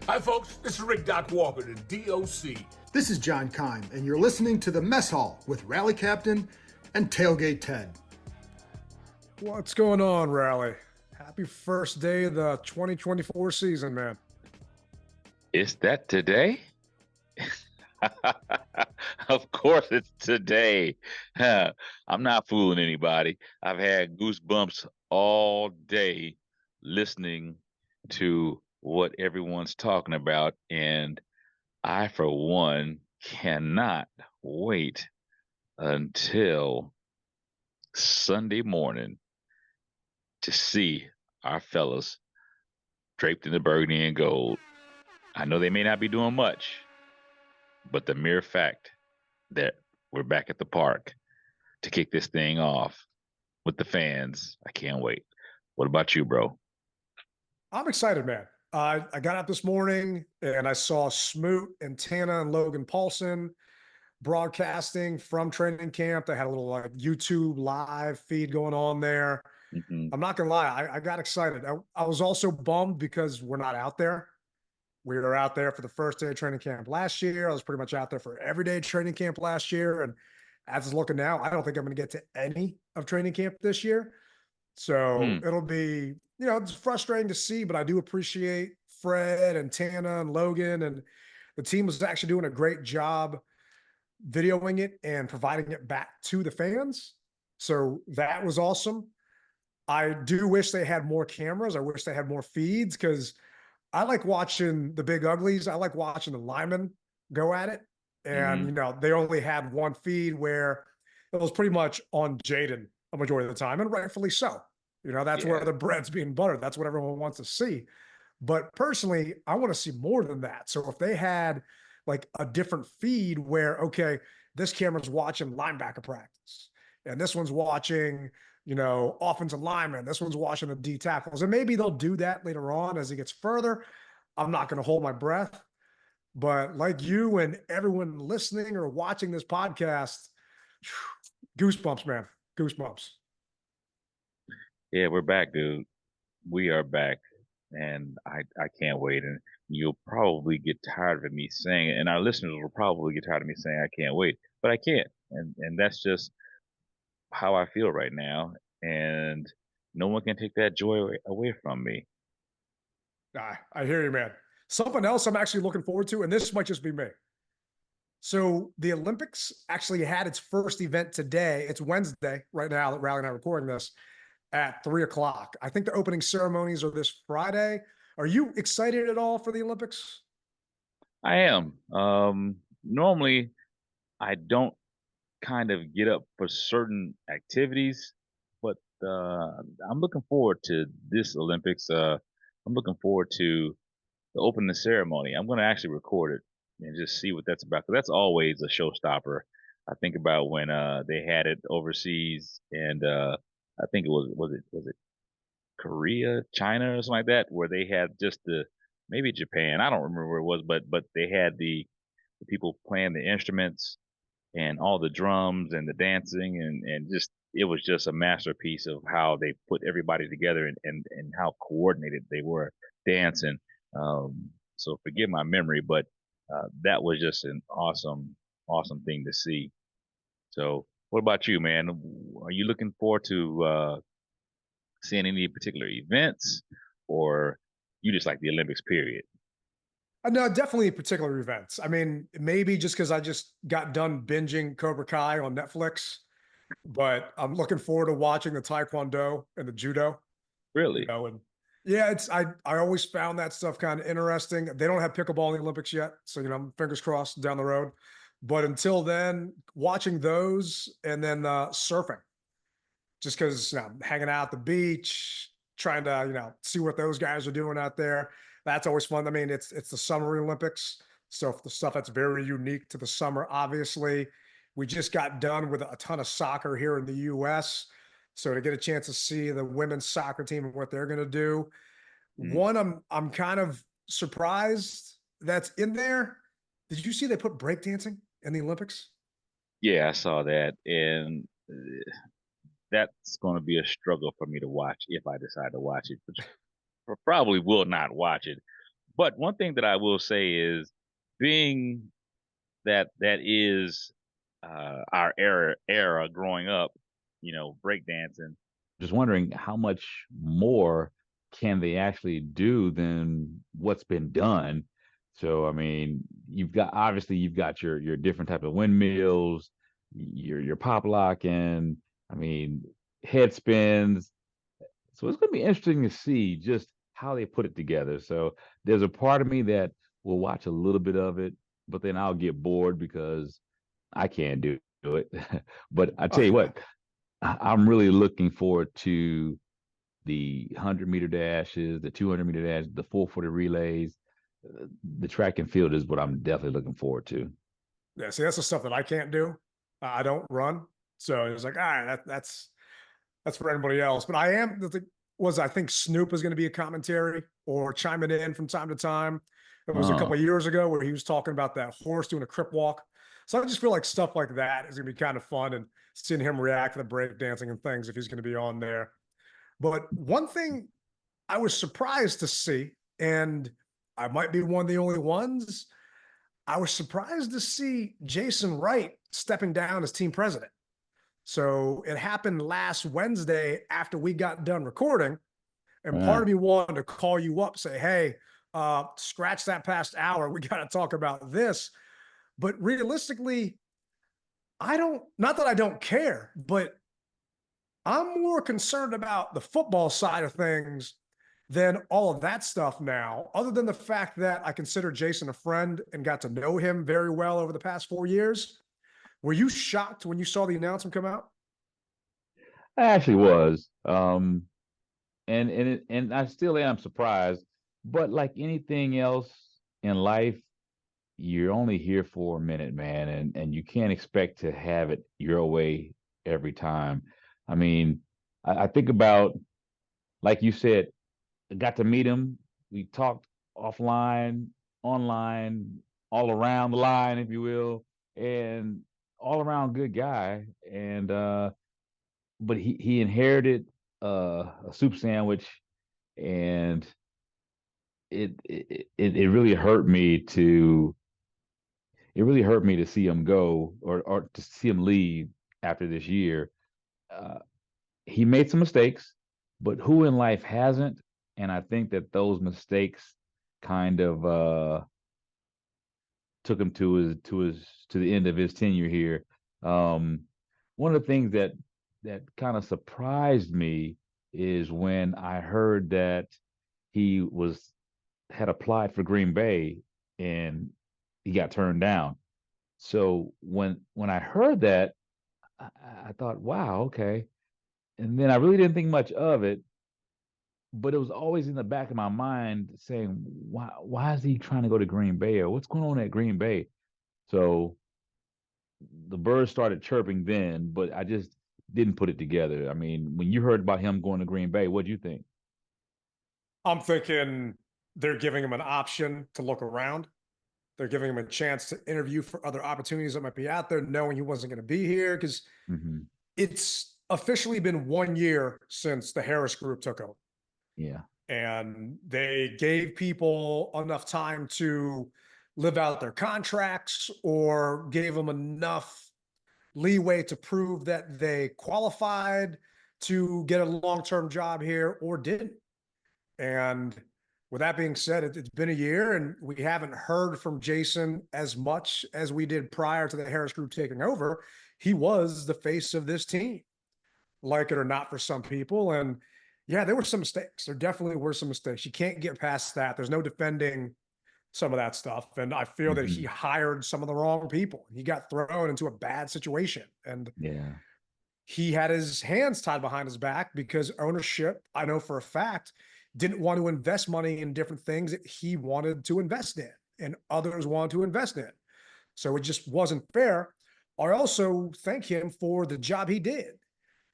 Hi, folks. This is Rick Doc Walker, the DOC. This is John Kime, and you're listening to the Mess Hall with Rally Captain and Tailgate Ted. What's going on, Rally? Happy first day of the 2024 season, man. Is that today? Of course it's today. I'm not fooling anybody. I've had goosebumps all day listening to what everyone's talking about, and I, for one, cannot wait until Sunday morning to see our fellas draped in the burgundy and gold. I know they may not be doing much, but the mere fact that we're back at the park to kick this thing off with the fans, I can't wait. What about you, bro? I'm excited, man. I got up this morning and I saw Smoot and Tana and Logan Paulson broadcasting from training camp. They had a little like YouTube live feed going on there. Mm-hmm. I'm not gonna lie, I got excited. I was also bummed because we're not out there. We were out there for the first day of training camp last year. I was pretty much out there for every day of training camp last year. And as it's looking now, I don't think I'm going to get to any of training camp this year. So it'll be, it's frustrating to see, but I do appreciate Fred and Tana and Logan. And the team was actually doing a great job videoing it and providing it back to the fans. So that was awesome. I do wish they had more cameras. I wish they had more feeds because I like watching the big uglies. I like watching the linemen go at it. And, they only had one feed where it was pretty much on Jaden a majority of the time, and rightfully so. That's where the bread's being buttered. That's what everyone wants to see. But personally, I want to see more than that. So if they had like a different feed where, okay, this camera's watching linebacker practice, and this one's watching offensive linemen. This one's watching the D tackles. And maybe they'll do that later on as it gets further. I'm not going to hold my breath. But like you and everyone listening or watching this podcast, goosebumps, man. Goosebumps. Yeah, we're back, dude. We are back. And I can't wait. And you'll probably get tired of me saying it. And our listeners will probably get tired of me saying I can't wait. But I can't. And that's just how I feel right now, and no one can take that joy away from me. I hear you, man. Something else I'm actually looking forward to, and this might just be me. So the Olympics actually had its first event today. It's Wednesday right now that Rally and I are recording this at 3:00. I think the opening ceremonies are this Friday. Are you excited at all for the Olympics? I am. Normally I don't kind of get up for certain activities, but I'm looking forward to this Olympics. I'm looking forward to the opening ceremony. I'm going to actually record it and just see what that's about, because that's always a showstopper. I think about when they had it overseas, and I think it was it Korea, China, or something like that, where they had just maybe Japan. I don't remember where it was, but they had the people playing the instruments and all the drums and the dancing, and just it was just a masterpiece of how they put everybody together, and how coordinated they were dancing. So forgive my memory, but that was just an awesome thing to see. So what about you, man? Are you looking forward to seeing any particular events, or you just like the Olympics period? No, definitely particular events. I mean, maybe just because I just got done binging Cobra Kai on Netflix, but I'm looking forward to watching the Taekwondo and the Judo. Really? And yeah, I always found that stuff kind of interesting. They don't have pickleball in the Olympics yet, so fingers crossed down the road. But until then, watching those, and then surfing, just because hanging out at the beach, trying to see what those guys are doing out there. That's always fun. I mean, it's the Summer Olympics, so the stuff that's very unique to the summer. Obviously, we just got done with a ton of soccer here in the U.S., so to get a chance to see the women's soccer team and what they're going to do. One, I'm kind of surprised that's in there. Did you see they put breakdancing in the Olympics? Yeah, I saw that, and that's going to be a struggle for me to watch if I decide to watch it. But probably will not watch it. But one thing that I will say is, being that is our era growing up, breakdancing. Just wondering how much more can they actually do than what's been done. So I mean, you've got your different type of windmills, your pop locking, I mean, head spins. So it's going to be interesting to see just how they put it together. So there's a part of me that will watch a little bit of it, but then I'll get bored because I can't do it. But I tell you what, I'm really looking forward to the 100-meter dashes, the 200-meter dash, the 440 relays. The track and field is what I'm definitely looking forward to. Yeah, see, that's the stuff that I can't do. I don't run, so it's like, all right, that's for anybody else. But I am the thing was I think Snoop is going to be a commentary or chiming in from time to time. It was a couple of years ago where he was talking about that horse doing a crip walk. So I just feel like stuff like that is going to be kind of fun, and seeing him react to the breakdancing and things if he's going to be on there. But one thing I was surprised to see, and I might be one of the only ones, I was surprised to see Jason Wright stepping down as team president. So it happened last Wednesday after we got done recording. And part of me wanted to call you up, say, hey, scratch that past hour. We got to talk about this. But realistically, not that I don't care, but I'm more concerned about the football side of things than all of that stuff now, other than the fact that I consider Jason a friend and got to know him very well over the past 4 years. Were you shocked when you saw the announcement come out? I actually was. And I still am surprised. But like anything else in life, you're only here for a minute, man, and you can't expect to have it your way every time. I mean, I think about, like you said, I got to meet him. We talked offline, online, all around the line, if you will, and all around good guy. And but he inherited a soup sandwich, and it really hurt me to see him go, or to see him leave after this year. Uh, he made some mistakes, but who in life hasn't? And I think that those mistakes kind of took him to the end of his tenure here. Um, One of the things that kind of surprised me is when I heard that he had applied for Green Bay and he got turned down. So when I heard that, I, I thought, wow, okay. And then I really didn't think much of it, but it was always in the back of my mind saying, why is he trying to go to Green Bay, or what's going on at Green Bay? So the birds started chirping then, but I just didn't put it together. I mean, when you heard about him going to Green Bay, what do you think? I'm thinking they're giving him an option to look around. They're giving him a chance to interview for other opportunities that might be out there, knowing he wasn't going to be here, because Mm-hmm. it's officially been 1 year since the Harris Group took over. Yeah. And they gave people enough time to live out their contracts, or gave them enough leeway to prove that they qualified to get a long-term job here, or didn't. And with that being said, it's been a year and we haven't heard from Jason as much as we did prior to the Harris Group taking over. He was the face of this team, like it or not, for some people. And yeah, there were some mistakes. There definitely were some mistakes. You can't get past that. There's no defending some of that stuff. And I feel that he Mm-hmm. hired some of the wrong people. He got thrown into a bad situation. And Yeah. he had his hands tied behind his back because ownership, I know for a fact, didn't want to invest money in different things that he wanted to invest in and others wanted to invest in. So it just wasn't fair. I also thank him for the job he did,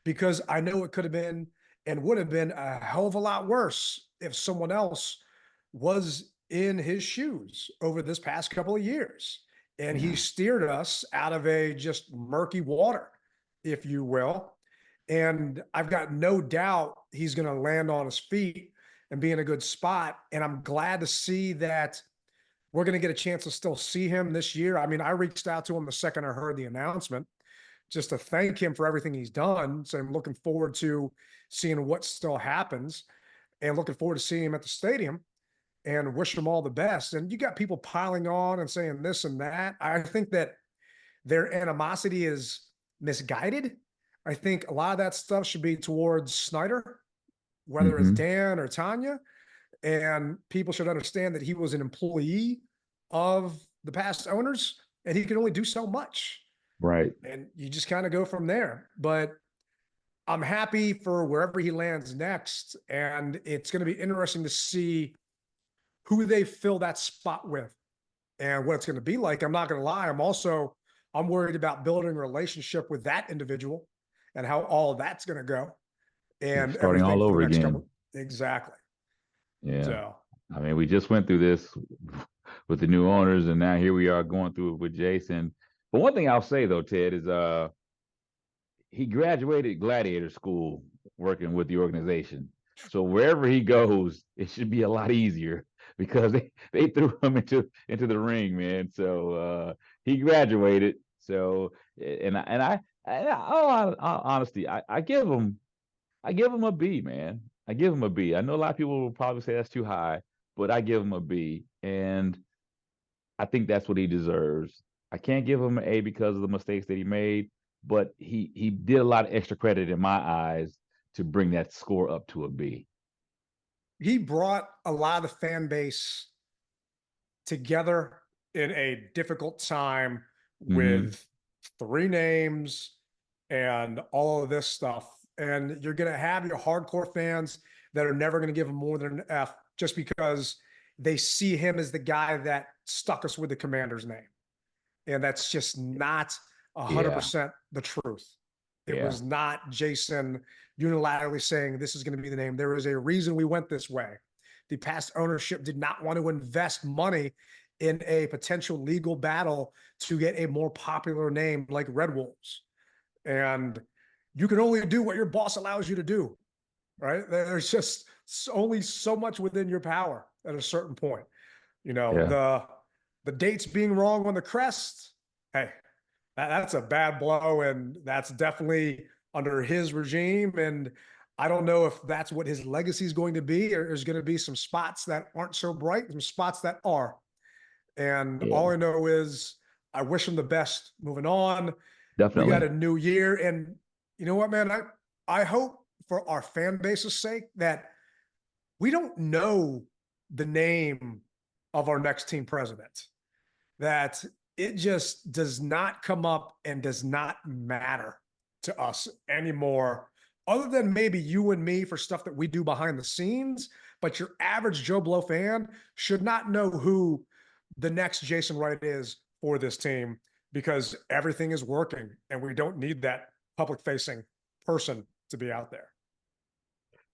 because I know it could have been and would have been a hell of a lot worse if someone else was in his shoes over this past couple of years. And he Yeah. steered us out of a just murky water, if you will. And I've got no doubt he's going to land on his feet and be in a good spot. And I'm glad to see that we're going to get a chance to still see him this year. I mean, I reached out to him the second I heard the announcement just to thank him for everything he's done. So I'm looking forward to seeing what still happens and looking forward to seeing him at the stadium and wish him all the best. And you got people piling on and saying this and that. I think that their animosity is misguided. I think a lot of that stuff should be towards Snyder, whether it's Dan or Tanya. And people should understand that he was an employee of the past owners and he can only do so much. Right. And you just kind of go from there. But I'm happy for wherever he lands next. And it's going to be interesting to see who they fill that spot with and what it's going to be like. I'm not going to lie. I'm worried about building a relationship with that individual and how all of that's going to go. And starting all over again. Exactly. Yeah. So, I mean, we just went through this with the new owners, and now here we are going through it with Jason. But one thing I'll say though, Ted, is he graduated Gladiator School working with the organization. So wherever he goes, it should be a lot easier because they threw him into the ring, man. So he graduated. So and all honesty, I give him a B, man. I give him a B. I know a lot of people will probably say that's too high, but I give him a B, and I think that's what he deserves. I can't give him an A because of the mistakes that he made, but he did a lot of extra credit in my eyes to bring that score up to a B. He brought a lot of the fan base together in a difficult time with 3 names and all of this stuff. And you're going to have your hardcore fans that are never going to give him more than an F just because they see him as the guy that stuck us with the Commander's name. And that's just not 100% the truth. It was not Jason unilaterally saying this is going to be the name. There is a reason we went this way. The past ownership did not want to invest money in a potential legal battle to get a more popular name like Red Wolves. And you can only do what your boss allows you to do, right? There's just only so much within your power at a certain point. You know, the dates being wrong on the crest, hey, that's a bad blow, and that's definitely under his regime. And I don't know if that's what his legacy is going to be, or there's going to be some spots that aren't so bright, some spots that are. And all I know is I wish him the best moving on. Definitely. We got a new year, and you know what, man? I hope for our fan base's sake that we don't know the name of our next team president, that it just does not come up and does not matter to us anymore, other than maybe you and me for stuff that we do behind the scenes. But your average Joe Blow fan should not know who the next Jason Wright is for this team, because everything is working and we don't need that public facing person to be out there.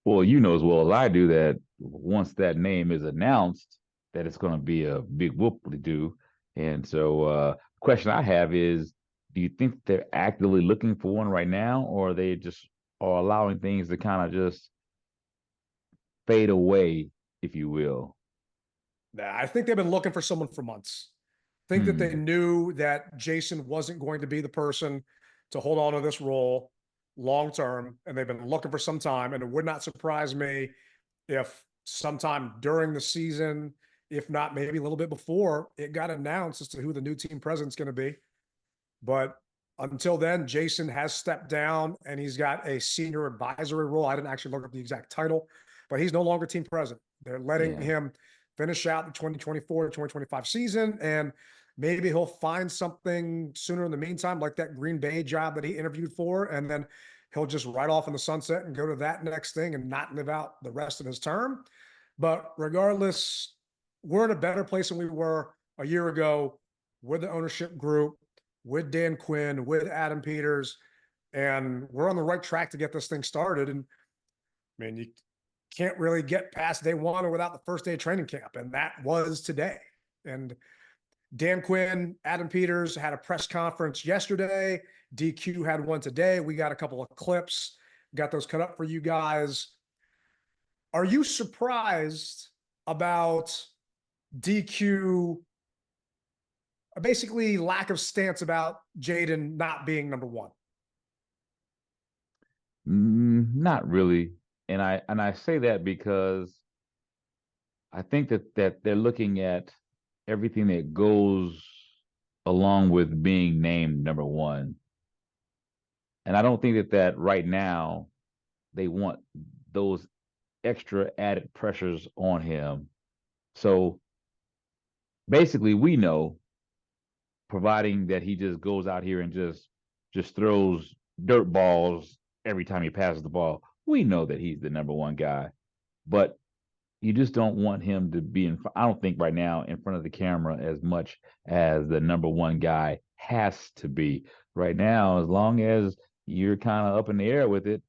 Well, you know as well as I do that once that name is announced, that it's going to be a big whoop-de-doo. And so question I have is, do you think they're actively looking for one right now, or are they just are allowing things to kind of just fade away, if you will? I think they've been looking for someone for months. I think that they knew that Jason wasn't going to be the person to hold on to this role long term, and they've been looking for some time. And it would not surprise me if sometime during the season, if not maybe a little bit before, it got announced as to who the new team president's going to be. But until then, Jason has stepped down and he's got a senior advisory role. I didn't actually look up the exact title, but he's no longer team president. They're letting him finish out the 2024-2025 season, and maybe he'll find something sooner in the meantime, like that Green Bay job that he interviewed for, and then he'll just ride off in the sunset and go to that next thing and not live out the rest of his term. But regardless, we're in a better place than we were a year ago with the ownership group, with Dan Quinn, with Adam Peters, and we're on the right track to get this thing started. And I mean, you can't really get past day one or without the first day of training camp, and that was today. And Dan Quinn, Adam Peters had a press conference yesterday. DQ had one today. We got a couple of clips, got those cut up for you guys. Are you surprised about DQ, basically lack of stance about Jaden not being number one? Not really. And I say that because I think that they're looking at everything that goes along with being named number one. And I don't think that right now they want those extra added pressures on him. So basically, we know, providing that he just goes out here and just throws dirt balls every time he passes the ball, we know that he's the number one guy. But you just don't want him to be I don't think right now in front of the camera as much as the number one guy has to be right now. As long as you're kind of up in the air with it,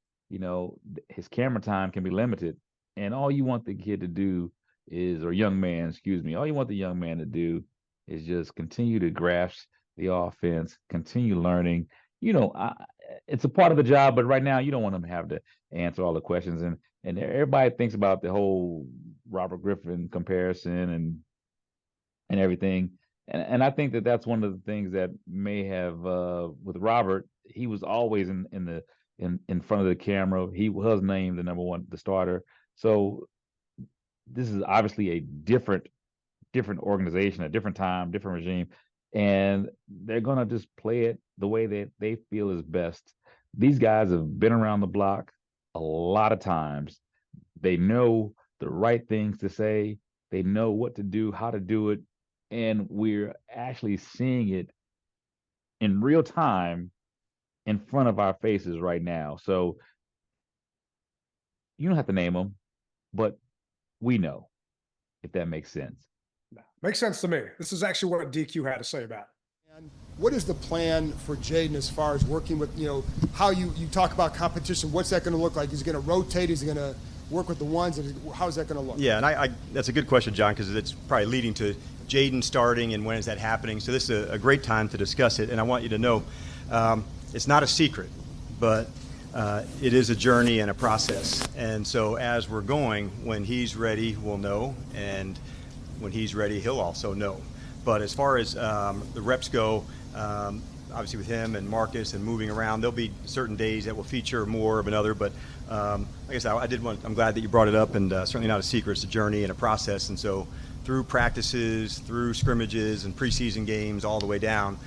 his camera time can be limited. And all you want the kid to do is, or young man, excuse me, all you want the young man to do is just continue to grasp the offense, continue learning. It's a part of the job, but right now you don't want him to have to answer all the questions. And everybody thinks about the whole Robert Griffin comparison and everything. And I think that that's one of the things that may have with Robert. He was always in front of the camera. He was named the number one, the starter. So this is obviously a different organization, a different time, different regime, and they're gonna just play it the way that they feel is best. These guys have been around the block a lot of times. They know the right things to say. They know what to do, how to do it, and we're actually seeing it in real time in front of our faces right now. So you don't have to name them, but we know, if that makes sense. Makes sense to me. This is actually what DQ had to say about it. And what is the plan for Jaden as far as working with, how you talk about competition? What's that going to look like? Is he going to rotate? Is he going to work with the ones? And how's that going to look? Yeah, and I that's a good question, John, because it's probably leading to Jaden starting and when is that happening. So this is a great time to discuss it. And I want you to know it's not a secret, but it is a journey and a process. And so as we're going, when he's ready, we'll know. And when he's ready, he'll also know. But as far as the reps go, obviously with him and Marcus and moving around, there'll be certain days that will feature more of another. But like I said, I'm glad that you brought it up, and certainly not a secret. It's a journey and a process. And so through practices, through scrimmages and preseason games, all the way down,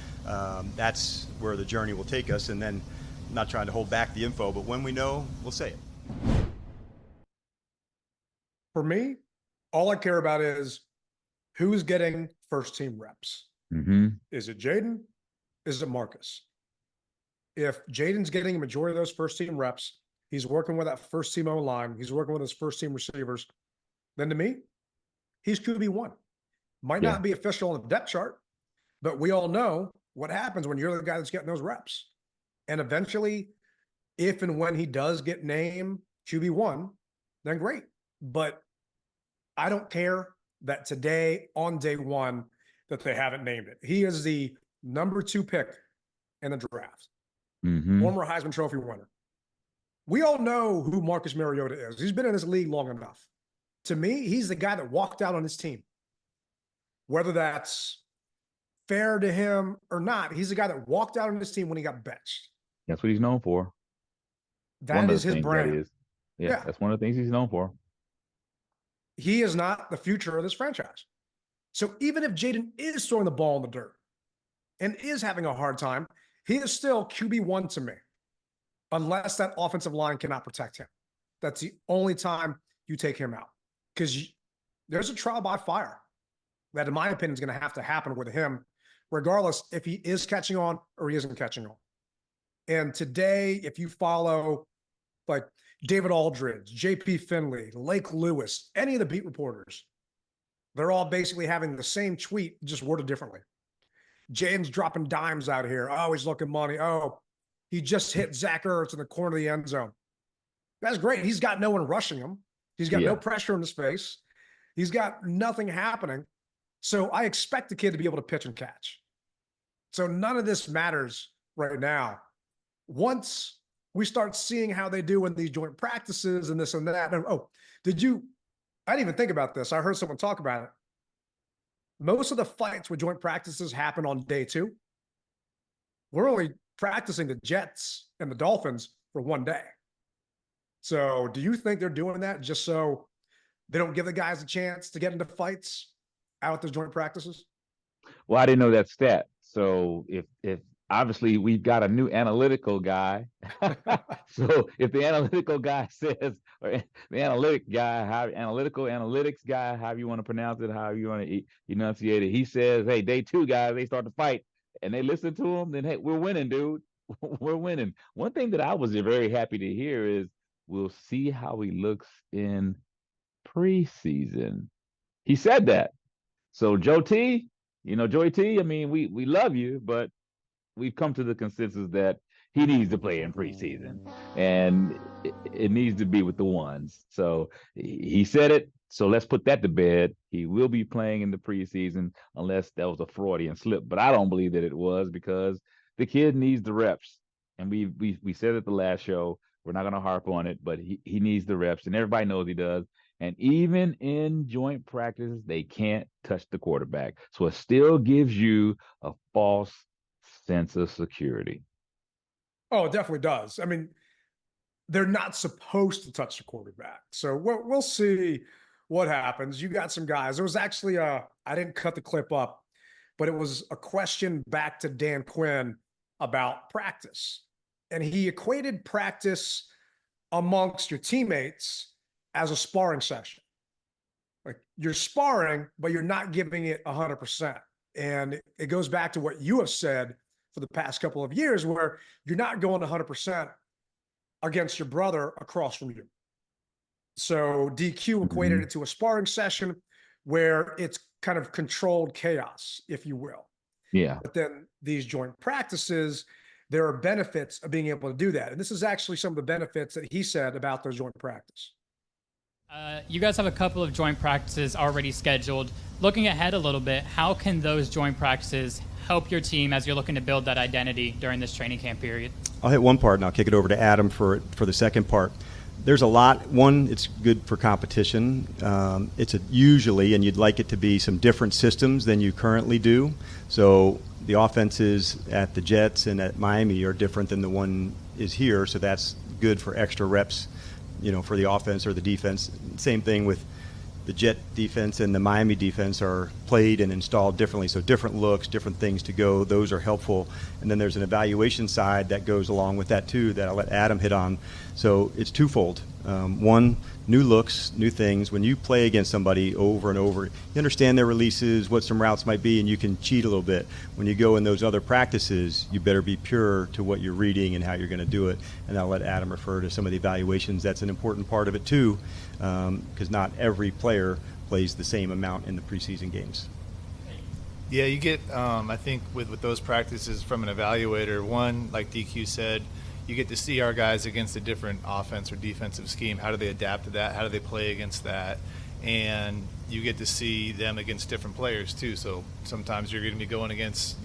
that's where the journey will take us. And then I'm not trying to hold back the info, but when we know, we'll say it. For me, all I care about is who's getting first team reps. Mm-hmm. Is it Jaden? Is it Marcus? If Jaden's getting a majority of those first team reps, he's working with that first team O-line, he's working with his first team receivers, then to me, he's QB1. Might not be official on the depth chart, but we all know what happens when you're the guy that's getting those reps. And eventually, if and when he does get named QB1, then great. But I don't care that today on day one that they haven't named it. He is the number 2 pick in the draft. Mm-hmm. Former Heisman Trophy winner. We all know who Marcus Mariota is. He's been in this league long enough. To me, he's the guy that walked out on his team. Whether that's fair to him or not, he's the guy that walked out on his team when he got benched. That's what he's known for. That is his brand. Yeah, that's one of the things he's known for. He is not the future of this franchise. So even if Jaden is throwing the ball in the dirt and is having a hard time, he is still QB1 to me, unless that offensive line cannot protect him. That's the only time you take him out, because there's a trial by fire that, in my opinion, is going to have to happen with him, regardless if he is catching on or he isn't catching on. And today, if you follow like David Aldridge, JP Finley, Lake Lewis, any of the beat reporters, they're all basically having the same tweet, just worded differently. Jaden's dropping dimes out here. Oh, he's looking money. Oh, he just hit Zach Ertz in the corner of the end zone. That's great. He's got no one rushing him. He's got no pressure in his face. He's got nothing happening. So I expect the kid to be able to pitch and catch. So none of this matters right now. Once we start seeing how they do in these joint practices and this and that. And, oh, did you? I didn't even think about this. I heard someone talk about it. Most of the fights with joint practices happen on day 2. We're only practicing the Jets and the Dolphins for 1 day. So do you think they're doing that just so they don't give the guys a chance to get into fights out at those joint practices? Well, I didn't know that stat. So if obviously we've got a new analytical guy. So if the analytical guy says, or the analytics guy, however you want to pronounce it, however you want to enunciate it, he says, hey, day 2, guys, they start to fight, and they listen to him, then hey, we're winning, dude. We're winning. One thing that I was very happy to hear is we'll see how he looks in preseason. He said that. So Joey T, I mean, we love you, but we've come to the consensus that he needs to play in preseason, and it needs to be with the ones. So he said it. So let's put that to bed. He will be playing in the preseason unless that was a Freudian slip, but I don't believe that it was, because the kid needs the reps. And we said at the last show, we're not going to harp on it, but he needs the reps, and everybody knows he does. And even in joint practice, they can't touch the quarterback. So it still gives you a false sense of security. Oh, it definitely does. I mean, they're not supposed to touch the quarterback. So we'll see what happens. You got some guys. There was actually I didn't cut the clip up, but it was a question back to Dan Quinn about practice. And he equated practice amongst your teammates as a sparring session. Like, you're sparring, but you're not giving it 100%. And it goes back to what you have said for the past couple of years, where you're not going 100% against your brother across from you. So DQ equated it to a sparring session where it's kind of controlled chaos, if you will. Yeah. But then these joint practices, there are benefits of being able to do that. And this is actually some of the benefits that he said about those joint practice. You guys have a couple of joint practices already scheduled. Looking ahead a little bit, how can those joint practices help your team as you're looking to build that identity during this training camp period? I'll hit one part and I'll kick it over to Adam for the second part. There's a lot. One, it's good for competition. It's usually, and you'd like it to be, some different systems than you currently do. So the offenses at the Jets and at Miami are different than the one is here. So that's good for extra reps, for the offense or the defense. Same thing with the Jet defense and the Miami defense are played and installed differently. So different looks, different things to go. Those are helpful. And then there's an evaluation side that goes along with that too, that I'll let Adam hit on. So it's twofold. One, new looks, new things. When you play against somebody over and over, you understand their releases, what some routes might be, and you can cheat a little bit. When you go in those other practices, you better be pure to what you're reading and how you're going to do it. And I'll let Adam refer to some of the evaluations. That's an important part of it too, because not every player plays the same amount in the preseason games. Yeah, you get, I think with those practices from an evaluator, one, like DQ said, you get to see our guys against a different offense or defensive scheme. How do they adapt to that? How do they play against that? And you get to see them against different players too. So sometimes you're going to be going against,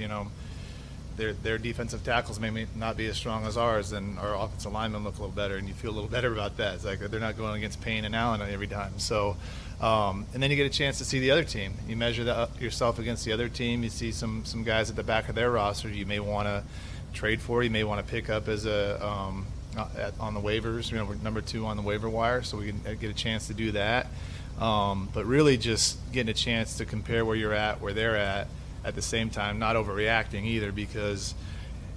their defensive tackles may not be as strong as ours, and our offensive linemen look a little better, and you feel a little better about that. It's like they're not going against Payne and Allen every time. So, and then you get a chance to see the other team. You measure yourself against the other team. You see some guys at the back of their roster you may want to trade for, you may want to pick up as on the waivers, we're number 2 on the waiver wire, so we can get a chance to do that. But really just getting a chance to compare where you're at, where they're at the same time, not overreacting either, because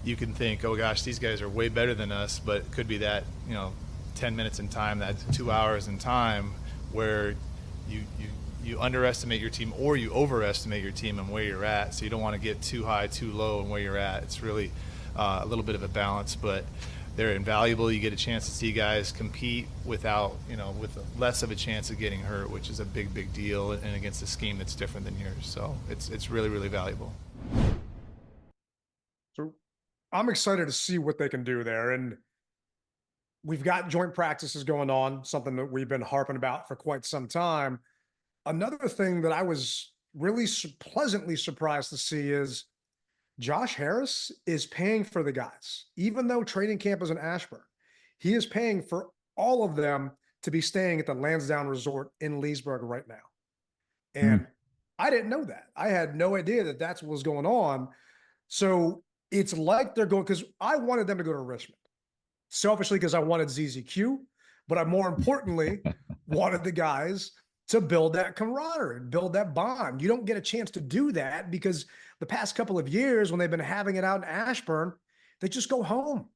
you can think, oh gosh, these guys are way better than us, but it could be that 10 minutes in time, that 2 hours in time, where you underestimate your team or you overestimate your team and where you're at. So you don't want to get too high, too low and where you're at. It's really a little bit of a balance, but they're invaluable. You get a chance to see guys compete without, with less of a chance of getting hurt, which is a big deal, and against a scheme that's different than yours. So it's really, really valuable. So I'm excited to see what they can do there. And we've got joint practices going on, something that we've been harping about for quite some time. Another thing that I was really pleasantly surprised to see is Josh Harris is paying for the guys, even though training camp is in Ashburn. He is paying for all of them to be staying at the Lansdowne Resort in Leesburg right now. And I didn't know that. I had no idea that that's what was going on. So it's like they're going, because I wanted them to go to Richmond, selfishly because I wanted ZZQ, but I more importantly wanted the guys to build that camaraderie, build that bond. You don't get a chance to do that because the past couple of years when they've been having it out in Ashburn, they just go home.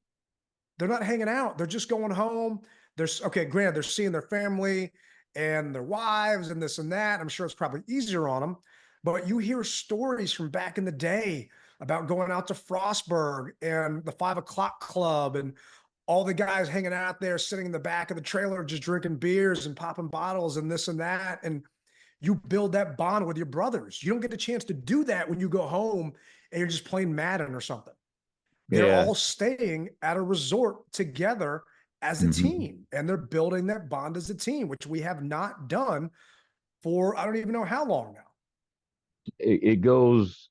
They're not hanging out. They're just going home. Granted, they're seeing their family and their wives and this and that. I'm sure it's probably easier on them, but you hear stories from back in the day about going out to Frostburg and the 5 o'clock club and all the guys hanging out there, sitting in the back of the trailer, just drinking beers and popping bottles and this and that. And you build that bond with your brothers. You don't get a chance to do that when you go home and you're just playing Madden or something. They're all staying at a resort together as a team, and they're building that bond as a team, which we have not done for, I don't even know how long now. It goes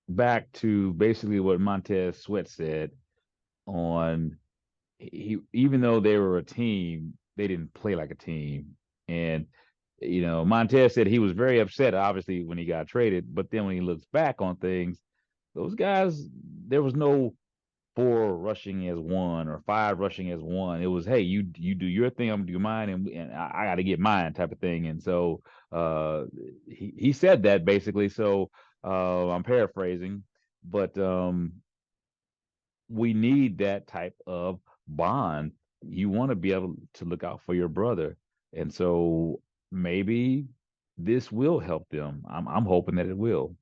back to basically what Montez Sweat said on even though they were a team, they didn't play like a team. And, Montez said he was very upset, obviously, when he got traded. But then when he looks back on things, those guys, there was no 4 rushing as one or 5 rushing as one. It was, hey, you do your thing, I'm gonna do mine, and I got to get mine type of thing. And so he said that basically. So I'm paraphrasing, but we need that type of bond. You want to be able to look out for your brother, and so maybe this will help them. I'm hoping that it will.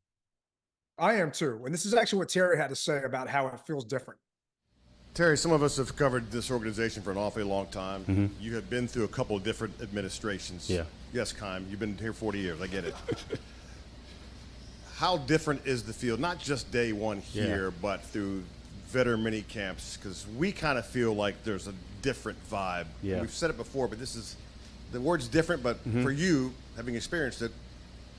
I am too. And this is actually what Terry had to say about how it feels different. Terry, some of us have covered this organization for an awfully long time. Mm-hmm. You have been through a couple of different administrations. Yeah. Yes, Keim, you've been here 40 years. I get it. How different is the field, not just day one here, but through veteran mini camps? Because we kind of feel like there's a different vibe. Yeah. We've said it before, but the word's different, but for you, having experienced it,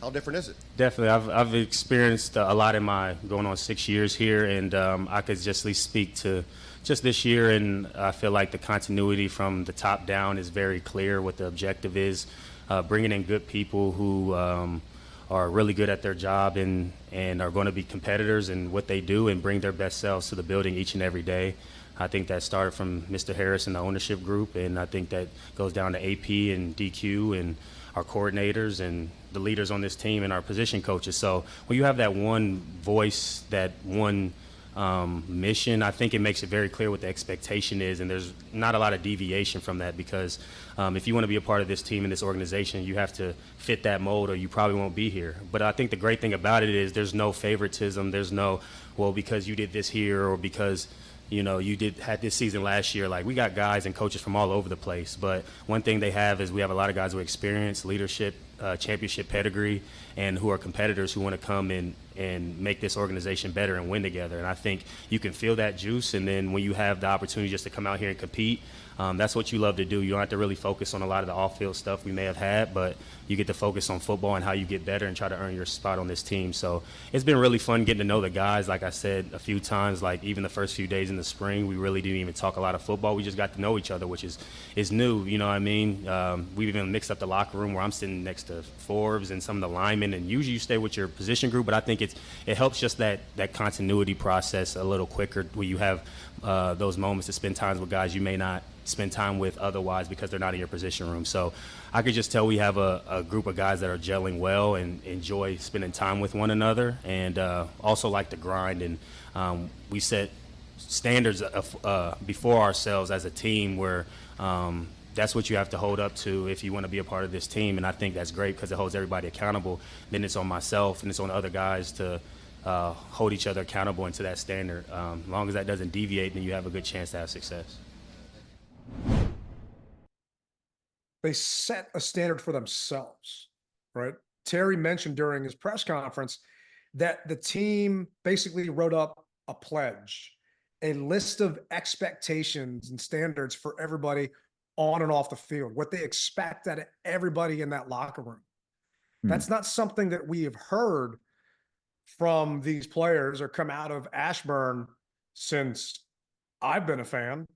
how different is it? Definitely. I've experienced a lot in my going on 6 years here, and I could just at least speak to just this year, and I feel like the continuity from the top down is very clear what the objective is, bringing in good people who are really good at their job and are going to be competitors in what they do and bring their best selves to the building each and every day. I think that started from Mr. Harris and the ownership group, and I think that goes down to AP and DQ and our coordinators and the leaders on this team and our position coaches. So when you have that one voice, that one mission, I think it makes it very clear what the expectation is, and there's not a lot of deviation from that, because if you want to be a part of this team and this organization, you have to fit that mold or you probably won't be here. But I think the great thing about it is there's no favoritism. There's no, well, because you did this here or because you had this season last year. Like, we got guys and coaches from all over the place. But one thing they have is we have a lot of guys with experience, leadership, championship pedigree, and who are competitors who want to come in and make this organization better and win together. And I think you can feel that juice. And then when you have the opportunity just to come out here and compete, that's what you love to do. You don't have to really focus on a lot of the off-field stuff we may have had, but you get to focus on football and how you get better and try to earn your spot on this team. So it's been really fun getting to know the guys. Like I said a few times, like even the first few days in the spring, we really didn't even talk a lot of football. We just got to know each other, which is new, you know what I mean? We've even mixed up the locker room where I'm sitting next to Forbes and some of the linemen, and usually you stay with your position group, but I think it helps just that continuity process a little quicker where you have those moments to spend time with guys you may not spend time with otherwise because they're not in your position room. So I could just tell we have a group of guys that are gelling well and enjoy spending time with one another, and also like to grind. And we set standards before ourselves as a team where that's what you have to hold up to if you want to be a part of this team. And I think that's great because it holds everybody accountable. Then it's on myself and it's on the other guys to hold each other accountable and to that standard. As long as that doesn't deviate, then you have a good chance to have success. They set a standard for themselves, right? Terry mentioned during his press conference that the team basically wrote up a pledge, a list of expectations and standards for everybody on and off the field, what they expect out of everybody in that locker room. That's not something that we have heard from these players or come out of Ashburn since I've been a fan.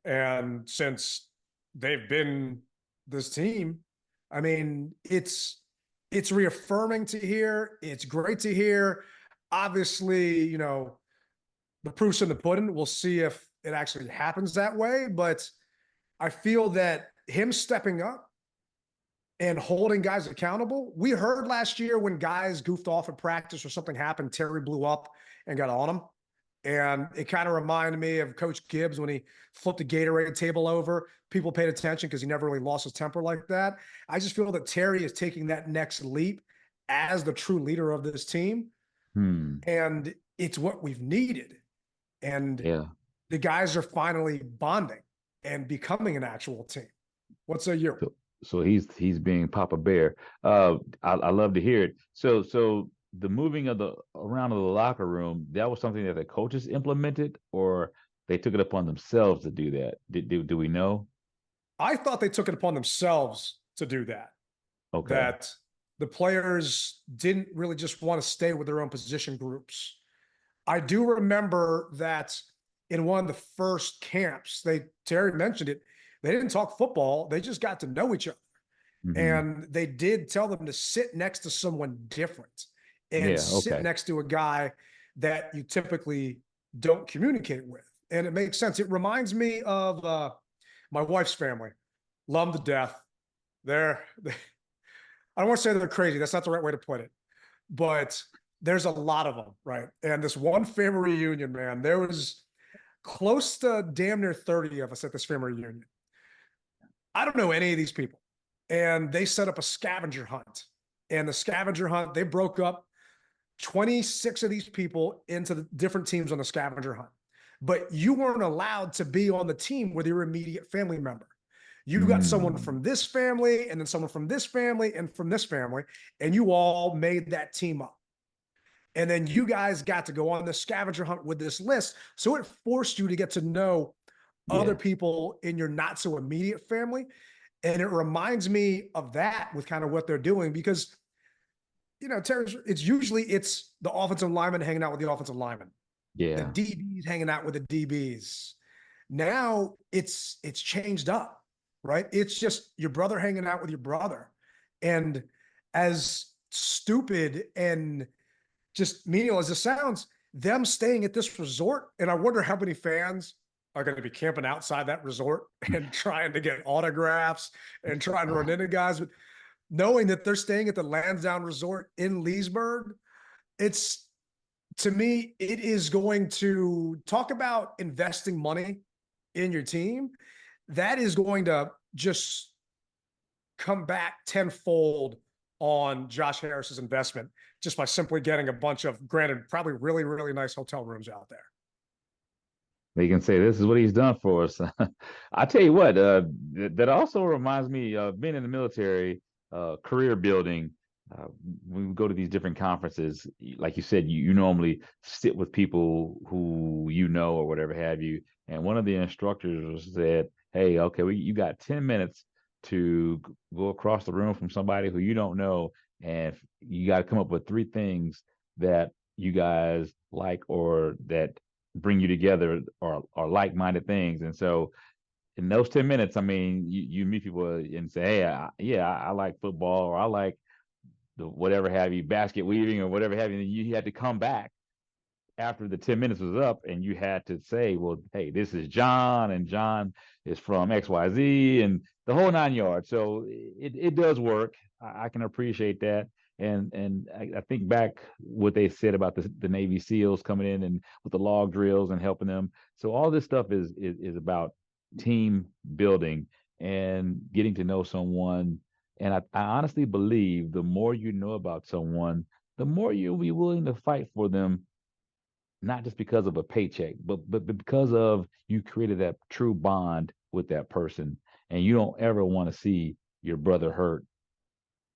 And since they've been this team, I mean, it's reaffirming to hear. It's great to hear. Obviously, you know, the proof's in the pudding. We'll see if it actually happens that way. But I feel that him stepping up and holding guys accountable. We heard last year when guys goofed off at practice or something happened, Terry blew up and got on him. And it kind of reminded me of Coach Gibbs when he flipped the Gatorade table over. People paid attention because he never really lost his temper like that. I just feel that Terry is taking that next leap as the true leader of this team. And it's what we've needed. And the guys are finally bonding and becoming an actual team. What say you? So he's being Papa Bear. I love to hear it. So the moving of the around of the locker room, that was something that the coaches implemented, or they took it upon themselves to do that. Do we know? I thought they took it upon themselves to do that. Okay. That the players didn't really just want to stay with their own position groups. I do remember that in one of the first camps, Terry mentioned it, they didn't talk football. They just got to know each other. And they did tell them to sit next to someone different and sit next to a guy that you typically don't communicate with. And it makes sense. It reminds me of my wife's family. Love them to death. I don't want to say they're crazy. That's not the right way to put it. But there's a lot of them, right? And this one family reunion, man, there was close to damn near 30 of us at this family reunion. I don't know any of these people. And they set up a scavenger hunt. And the scavenger hunt, they broke up 26 of these people into the different teams on the scavenger hunt. But you weren't allowed to be on the team with your immediate family member. You got someone from this family, and then someone from this family, and from this family, and you all made that team up. And then you guys got to go on the scavenger hunt with this list. So it forced you to get to know other people in your not so immediate family. And it reminds me of that with kind of what they're doing, because, you know, it's usually the offensive lineman hanging out with the offensive lineman. The DBs hanging out with the DBs. Now it's changed up, right? It's just your brother hanging out with your brother. And as stupid and just menial as it sounds, them staying at this resort, and I wonder how many fans are going to be camping outside that resort and trying to get autographs and trying to run into guys, but knowing that they're staying at the Lansdowne Resort in Leesburg, to me, it is going to talk about investing money in your team. That is going to just come back tenfold on Josh Harris's investment just by simply getting a bunch of, granted, probably really, really nice hotel rooms out there. They can say this is what he's done for us. I tell you what, that also reminds me of being in the military, career building. When we go to these different conferences, like you said, you normally sit with people who you know or whatever have you. And one of the instructors said, "Hey, okay, you got 10 minutes to go across the room from somebody who you don't know, and you got to come up with 3 things that you guys like or that bring you together or like-minded things." And so in those 10 minutes, I mean, you meet people and say, "Hey, I like football," or "I like the whatever have you, basket weaving," or whatever have you. And you had to come back after the 10 minutes was up and you had to say, "Well, hey, this is John, and John is from XYZ," and the whole 9 yards. So it does work. I can appreciate that. And I think back what they said about the Navy SEALs coming in and with the log drills and helping them. So all this stuff is about team building and getting to know someone. And I honestly believe the more you know about someone, the more you'll be willing to fight for them, not just because of a paycheck, but because of you created that true bond with that person, and you don't ever want to see your brother hurt.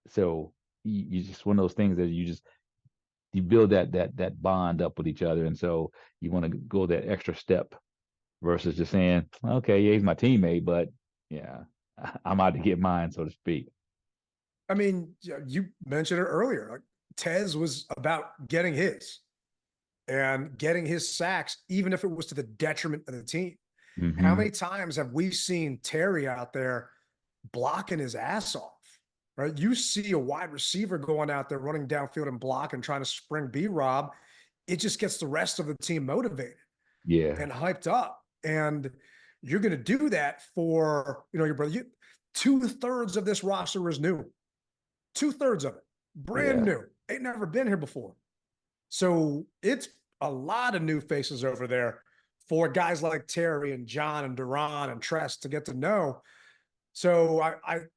So you just one of those things that you build that bond up with each other, and so you want to go that extra step versus just saying, "Okay, yeah, he's my teammate, but yeah, I'm out to get mine," so to speak. I mean, you mentioned it earlier. Like, Tez was about getting his and getting his sacks, even if it was to the detriment of the team. How Mhm. many times have we seen Terry out there blocking his ass off? Right? You see a wide receiver going out there running downfield and block and trying to spring B-Rob. It just gets the rest of the team motivated Yeah. and hyped up. And you're going to do that for, your brother. 2/3 of this roster is new. 2/3 of it, brand Yeah. new. Ain't never been here before. So it's a lot of new faces over there for guys like Terry and John and Duran and Tress to get to know. So I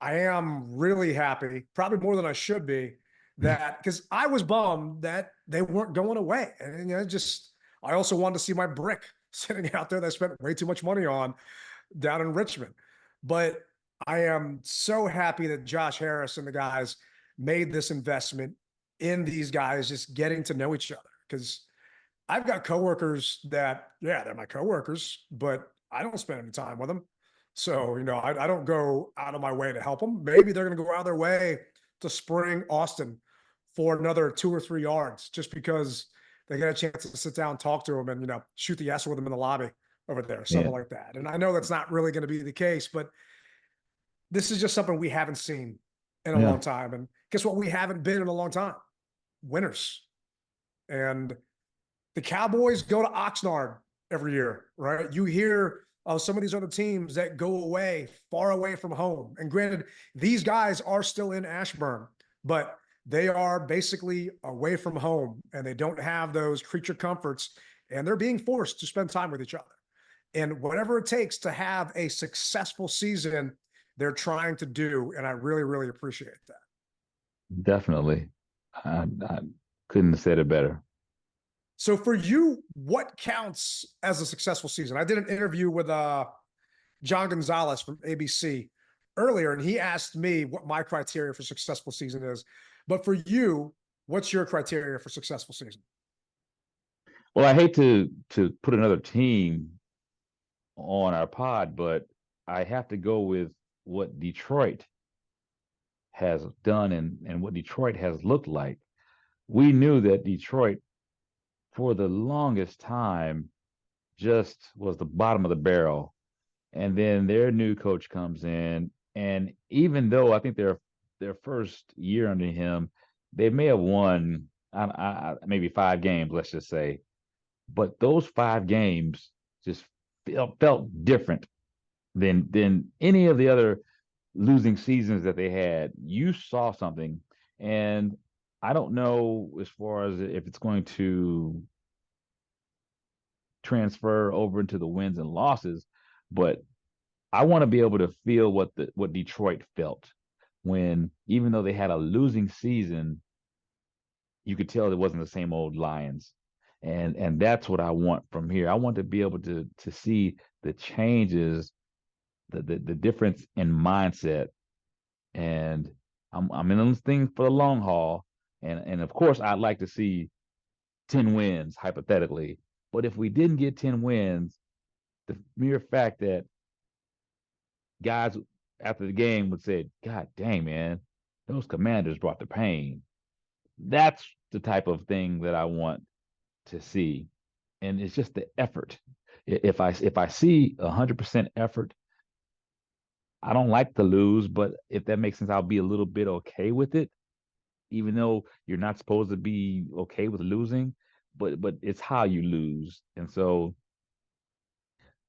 am really happy, probably more than I should be, that because I was bummed that they weren't going away. And I also wanted to see my brick sitting out there that I spent way too much money on down in Richmond. But I am so happy that Josh Harris and the guys made this investment in these guys just getting to know each other. Because I've got coworkers that, yeah, they're my coworkers, but I don't spend any time with them. So, I don't go out of my way to help them. Maybe they're going to go out of their way to spring Austin for another 2 or 3 yards just because they get a chance to sit down, talk to him, and, shoot the S with him in the lobby over there, something Yeah. like that. And I know that's not really going to be the case, but this is just something we haven't seen in a Yeah. long time. And guess what? We haven't been in a long time. Winners. And the Cowboys go to Oxnard every year, right? You hear of some of these other teams that go away, far away from home. And granted, these guys are still in Ashburn, but they are basically away from home and they don't have those creature comforts and they're being forced to spend time with each other. And whatever it takes to have a successful season, they're trying to do. And I really, really appreciate that. Definitely. I couldn't have said it better. So for you, what counts as a successful season? I did an interview with John Gonzalez from ABC earlier, and he asked me what my criteria for successful season is. But for you, what's your criteria for successful season? Well, I hate to put another team on our pod, but I have to go with what Detroit has done and what Detroit has looked like. We knew that Detroit, for the longest time, just was the bottom of the barrel. And then their new coach comes in, and even though I think their first year under him, they may have won maybe 5 games, let's just say, but those 5 games just felt different than any of the other losing seasons that they had. You saw something, and I don't know as far as if it's going to transfer over into the wins and losses, but I want to be able to feel what Detroit felt when, even though they had a losing season, you could tell it wasn't the same old Lions. And that's what I want from here. I want to be able to see the changes, the difference in mindset. And I'm in this thing for the long haul. And of course I'd like to see 10 wins hypothetically. But if we didn't get 10 wins, the mere fact that guys after the game would say, God dang, man, those Commanders brought the pain. That's the type of thing that I want to see. And it's just the effort. If I see 100% effort, I don't like to lose, but if that makes sense, I'll be a little bit okay with it, even though you're not supposed to be okay with losing, but it's how you lose. And so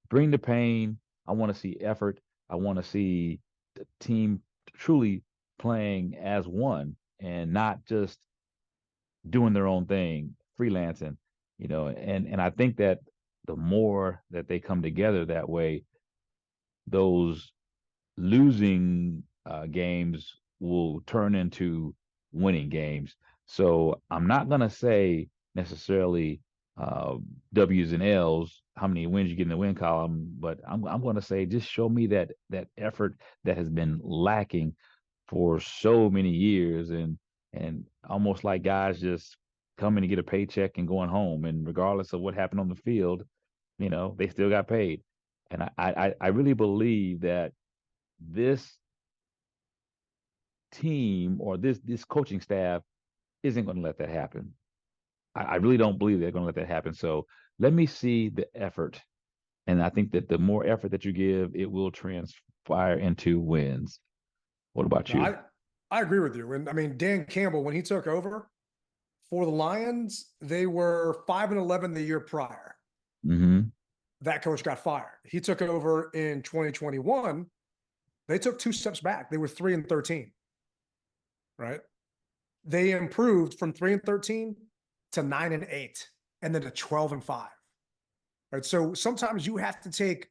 bring the pain. I want to see effort. I want to see the team truly playing as one and not just doing their own thing, freelancing, and I think that the more that they come together that way, those losing games will turn into winning games. So I'm not going to say necessarily W's and L's, how many wins you get in the win column, but I'm going to say just show me that effort that has been lacking for so many years, and almost like guys just coming to get a paycheck and going home, and regardless of what happened on the field, they still got paid. And I really believe that this team or this coaching staff isn't going to let that happen. I really don't believe they're going to let that happen. So let me see the effort And I think that the more effort that you give, it will transpire into wins. What about you? I agree with you. And I mean, Dan Campbell, when he took over for the Lions, they were 5-11 the year prior. Mm-hmm. That coach got fired. He took over in 2021. They took 2 steps back. They were 3-13. Right? They improved from 3-13 to 9-8, and then to 12-5. Right. So sometimes you have to take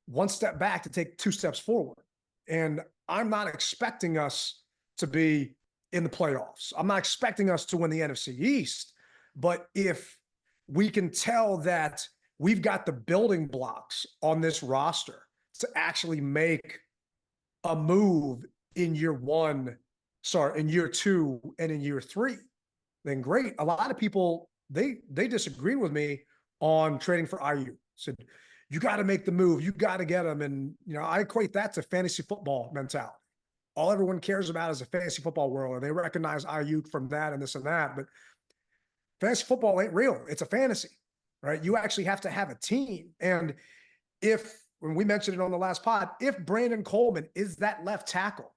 1 step back to take 2 steps forward. And I'm not expecting us to be in the playoffs. I'm not expecting us to win the NFC East. But if we can tell that we've got the building blocks on this roster to actually make a move in year 2, and in year 3, then great. A lot of people, they disagree with me on trading for IU. Said, you got to make the move. You got to get them. And, I equate that to fantasy football mentality. All everyone cares about is a fantasy football world, and they recognize IU from that and this and that. But fantasy football ain't real. It's a fantasy, right? You actually have to have a team. And when we mentioned it on the last pod, if Brandon Coleman is that left tackle,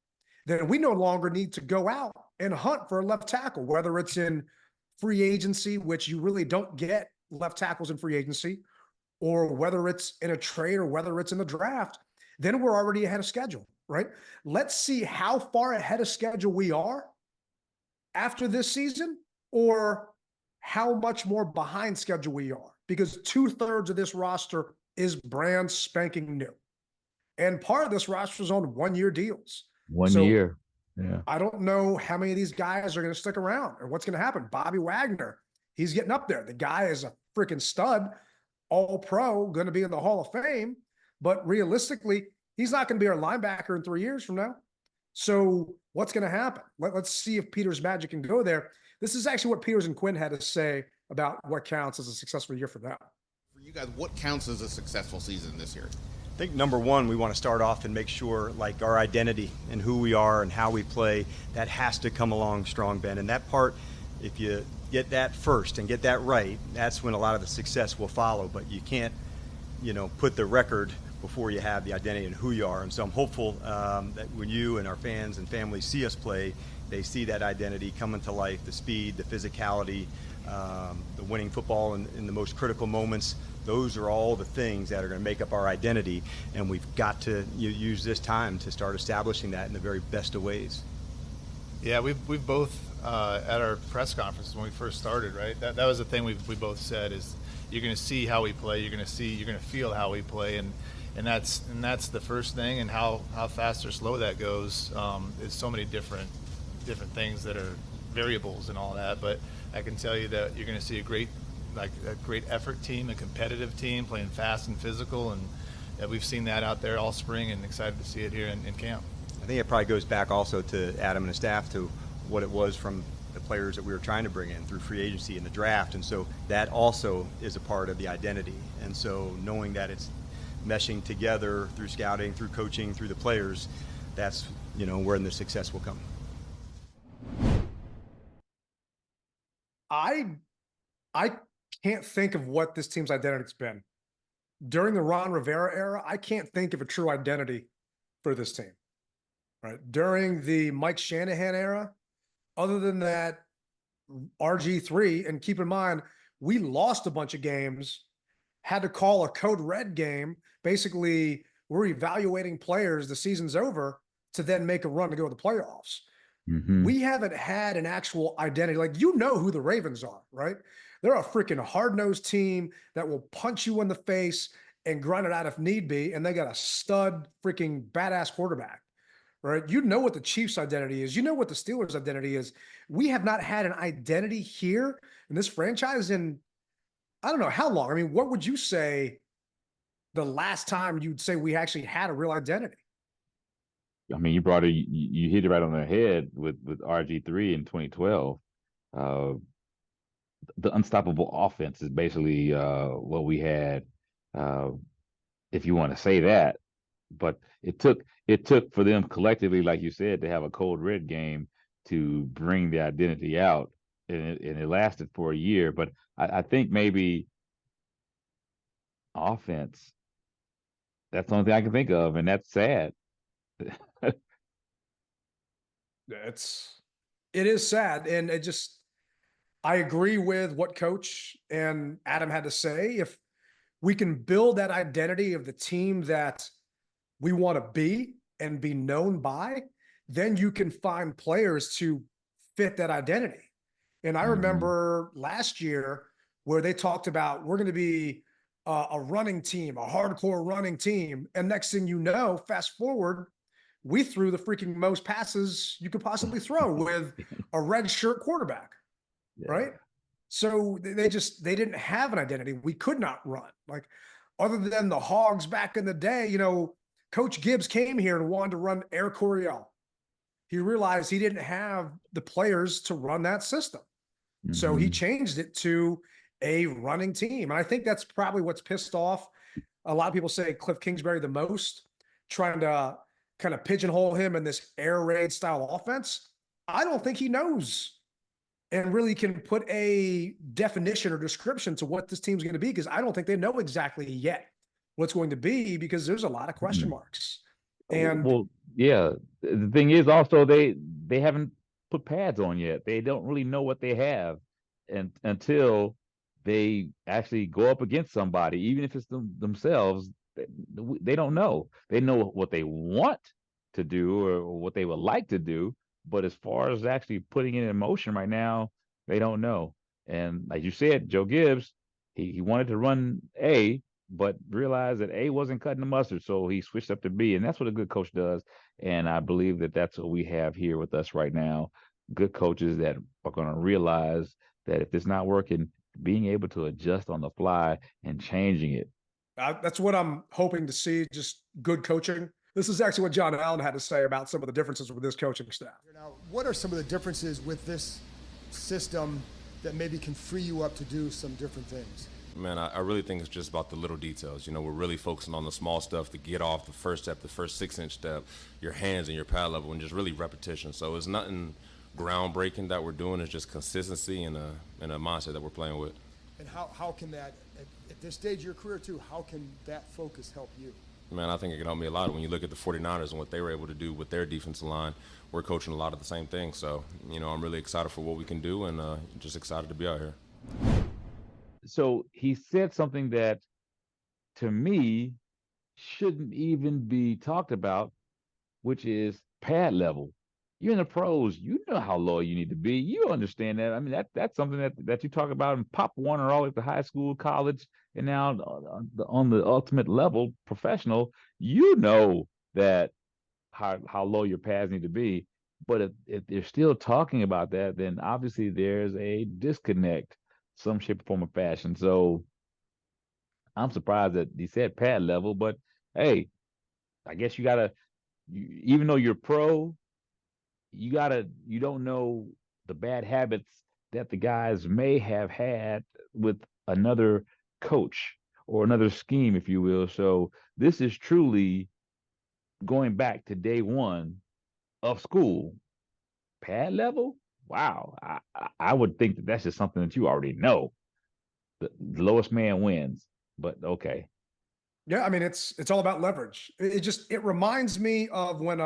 then we no longer need to go out and hunt for a left tackle, whether it's in free agency, which you really don't get left tackles in free agency, or whether it's in a trade or whether it's in the draft. Then we're already ahead of schedule, right? Let's see how far ahead of schedule we are after this season, or how much more behind schedule we are, because 2/3 of this roster is brand spanking new. And part of this roster is on 1-year deals. One year. Yeah. I don't know how many of these guys are going to stick around or what's going to happen. Bobby Wagner, he's getting up there. The guy is a freaking stud, all pro, going to be in the Hall of Fame. But realistically, he's not going to be our linebacker in 3 years from now. So what's going to happen? Let's see if Peters' magic can go there. This is actually what Peters and Quinn had to say about what counts as a successful year for them. For you guys, what counts as a successful season this year? I think number one, we want to start off and make sure like our identity and who we are and how we play, that has to come along strong, Ben. And that part, if you get that first and get that right, that's when a lot of the success will follow. But you can't, put the record before you have the identity and who you are. And so I'm hopeful that when you and our fans and families see us play, they see that identity coming to life, the speed, the physicality, the winning football in the most critical moments. Those are all the things that are going to make up our identity, and we've got to use this time to start establishing that in the very best of ways. Yeah, we've both at our press conferences when we first started, right? That was the thing we both said is you're going to see how we play, you're going to feel how we play, and that's the first thing. And how fast or slow that goes is so many different things that are variables and all that. But I can tell you that you're going to see a great effort team, a competitive team playing fast and physical, and we've seen that out there all spring, and excited to see it here in camp. I think it probably goes back also to Adam and his staff, to what it was from the players that we were trying to bring in through free agency and the draft. And so that also is a part of the identity. And so knowing that it's meshing together through scouting, through coaching, through the players, that's, where the success will come. I can't think of what this team's identity's been. During the Ron Rivera era, I can't think of a true identity for this team. Right? During the Mike Shanahan era, other than that RG3, and keep in mind, we lost a bunch of games, had to call a code red game. Basically, we're evaluating players, the season's over, to then make a run to go to the playoffs. Mm-hmm. We haven't had an actual identity. Like, who the Ravens are, right? They're a freaking hard-nosed team that will punch you in the face and grind it out if need be, and they got a stud freaking badass quarterback, right? You know what the Chiefs' identity is. You know what the Steelers' identity is. We have not had an identity here in this franchise in, I don't know how long. I mean, what would you say the last time you'd say we actually had a real identity? I mean, you hit it right on the head with RG3 in 2012. The unstoppable offense is basically what we had, if you want to say that. But it took for them collectively, like you said, to have a cold red game to bring the identity out, and it lasted for a year. But I think maybe offense That's the only thing I can think of, and that's sad. It is sad, and I agree with what Coach and Adam had to say. If we can build that identity of the team that we want to be and be known by, then you can find players to fit that identity. And I remember last year where they talked about, we're going to be a running team, a hardcore running team. And next thing you know, fast forward, we threw the freaking most passes you could possibly throw with a red shirt quarterback, right? So they didn't have an identity. We could not run. Like, other than the Hogs back in the day, you know, Coach Gibbs came here and wanted to run Air Coryell. He realized he didn't have the players to run that system. So he changed it to a running team. And I think that's probably what's pissed off a lot of people say Cliff Kingsbury the most, trying to kind of pigeonhole him in this air raid style offense. I don't think he knows and really can put a definition or description to what this team's going to be, because I don't think they know exactly yet what's going to be, because there's a lot of question marks. And well, yeah, the thing is also they haven't put pads on yet. They don't really know what they have, and until they actually go up against somebody, even if it's themselves, they don't know. They know what they want to do or what they would like to do, but as far as actually putting it in motion right now, they don't know. And like you said, Joe Gibbs, he wanted to run A, but realized that A wasn't cutting the mustard, so he switched up to B, and that's what a good coach does. And I believe that that's what we have here with us right now. Good coaches that are going to realize that if it's not working, being able to adjust on the fly and changing it. That's what I'm hoping to see, just good coaching. This is actually what Jon Allen had to say about some of the differences with this coaching staff. Now, what are some of the differences with this system that maybe can free you up to do some different things? Man, I really think it's just about the little details. You know, we're really focusing on the small stuff to get off the first step, the first 6-inch step, your hands and your pad level, and just really repetition. So it's nothing groundbreaking that we're doing. It's just consistency and a mindset that we're playing with. And how can that, at this stage of your career too, how can that focus help you? Man, I think it can help me a lot. When you look at the 49ers and what they were able to do with their defensive line, we're coaching a lot of the same things. So, you know, I'm really excited for what we can do, and just excited to be out here. So he said something that, to me, shouldn't even be talked about, which is pad level. You're in the pros. You know how low you need to be. You understand that. I mean, that's something that you talk about in Pop Warner all the way to high school, college, and now on the ultimate level, professional. You know that how low your pads need to be. But if they're still talking about that, then obviously there's a disconnect, some shape, form, or fashion. So I'm surprised that he said pad level, but hey, I guess you gotta, even though you're pro, you don't know the bad habits that the guys may have had with another coach or another scheme, if you will. So this is truly going back to day one of school. Pad level? Wow. I would think that that's just something that you already know. The lowest man wins, but okay. Yeah, I mean, it's all about leverage. It reminds me of when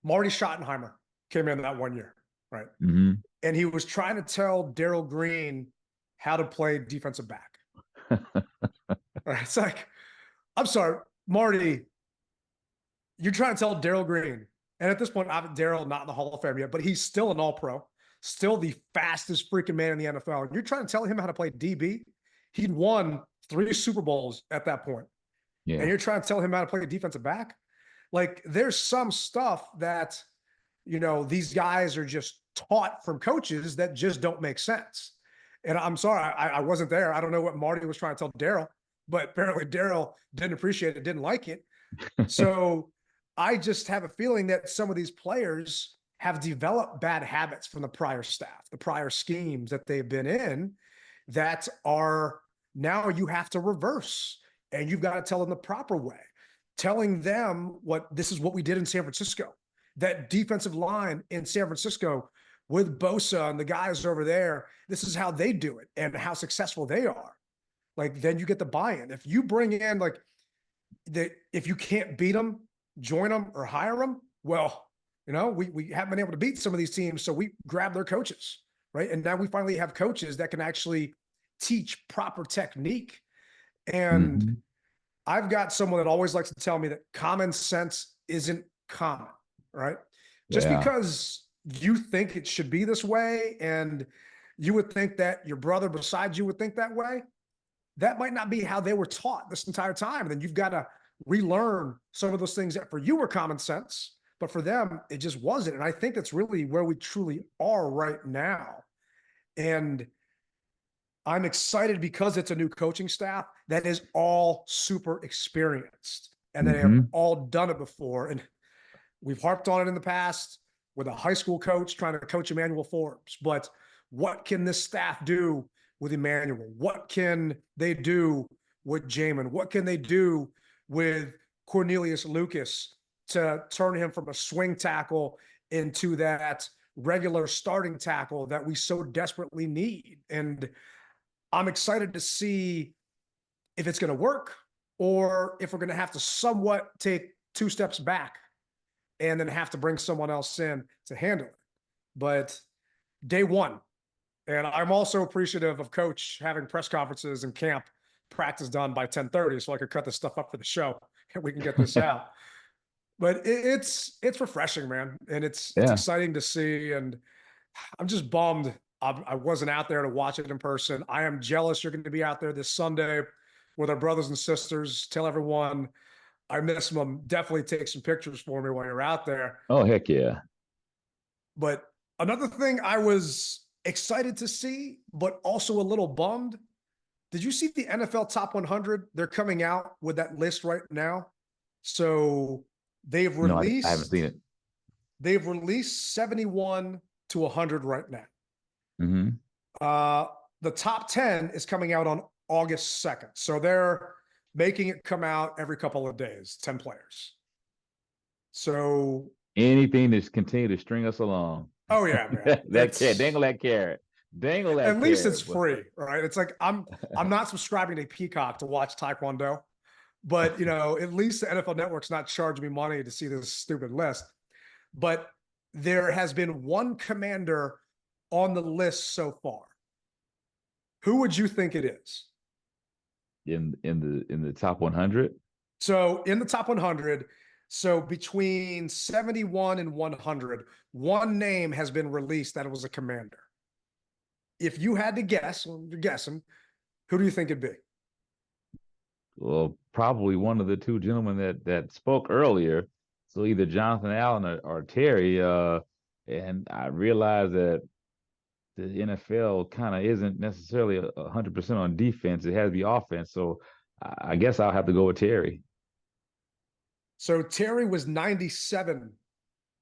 Marty Schottenheimer came in that one year, right? Mm-hmm. And he was trying to tell Darrell Green how to play defensive back. Right? It's like, I'm sorry, Marty, you're trying to tell Darrell Green, and at this point, Darrell not in the Hall of Fame yet, but he's still an All-Pro, still the fastest freaking man in the NFL. And you're trying to tell him how to play DB? He'd won 3 Super Bowls at that point. Yeah. And you're trying to tell him how to play a defensive back? Like, there's some stuff that, you know, these guys are just taught from coaches that just don't make sense. And I'm sorry, I wasn't there. I don't know what Marty was trying to tell Darrell, but apparently Darrell didn't appreciate it, didn't like it. So I just have a feeling that some of these players have developed bad habits from the prior staff, the prior schemes that they've been in, that are now you have to reverse, and you've got to tell them the proper way. Telling them this is what we did in San Francisco. That defensive line in San Francisco with Bosa and the guys over there, this is how they do it and how successful they are. Like, then you get the buy-in. If you bring in, like, that if you can't beat them, join them or hire them. Well, we haven't been able to beat some of these teams, so we grab their coaches, right? And now we finally have coaches that can actually teach proper technique. And I've got someone that always likes to tell me that common sense isn't common, right? Just because you think it should be this way and you would think that your brother beside you would think that way, that might not be how they were taught this entire time. And then you've got to relearn some of those things that for you were common sense, but for them, it just wasn't. And I think that's really where we truly are right now. And I'm excited because it's a new coaching staff that is all super experienced and they have all done it before. And we've harped on it in the past with a high school coach trying to coach Emmanuel Forbes. But what can this staff do with Emmanuel? What can they do with Jamin? What can they do with Cornelius Lucas to turn him from a swing tackle into that regular starting tackle that we so desperately need? And I'm excited to see if it's going to work or if we're going to have to somewhat take 2 steps back and then have to bring someone else in to handle it. But day one, and I'm also appreciative of Coach having press conferences and camp practice done by 10:30 so I could cut this stuff up for the show and we can get this out. But it's refreshing, man. And it's exciting to see. And I'm just bummed I wasn't out there to watch it in person. I am jealous you're going to be out there this Sunday with our brothers and sisters. Tell everyone I miss them. Definitely take some pictures for me while you're out there. Oh, heck yeah. But another thing I was excited to see, but also a little bummed. Did you see the NFL Top 100? They're coming out with that list right now. So they've released. No, I haven't seen it. They've released 71 to 100 right now. The top 10 is coming out on August 2nd. So they're making it come out every couple of days, 10 players. So anything to continue to string us along. Oh yeah, man. Dangle that carrot. Dangle that carrot. At least it's but... free, right? It's like I'm not subscribing to Peacock to watch Taekwondo, but at least the NFL Network's not charging me money to see this stupid list. But there has been one commander on the list so far. Who would you think it is? In the top 100? So in the top 100, so between 71 and 100, one name has been released that it was a commander. If you had to guess, well, you're guessing, who do you think it'd be? Well, probably one of the 2 gentlemen that spoke earlier. So either Jonathan Allen or Terry. And I realize that the NFL kind of isn't necessarily 100% on defense. It has to be offense. So I guess I'll have to go with Terry. So Terry was 97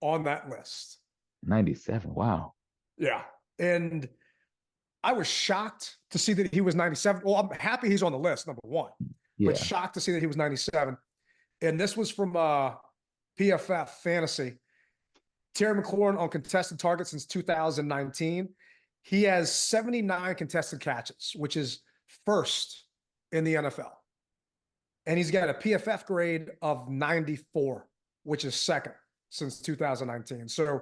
on that list. 97. Wow. Yeah. And I was shocked to see that he was 97. Well, I'm happy he's on the list, number one. But shocked to see that he was 97. And this was from PFF Fantasy. Terry McLaurin on contested targets since 2019. He has 79 contested catches, which is first in the NFL. And he's got a PFF grade of 94, which is second since 2019. So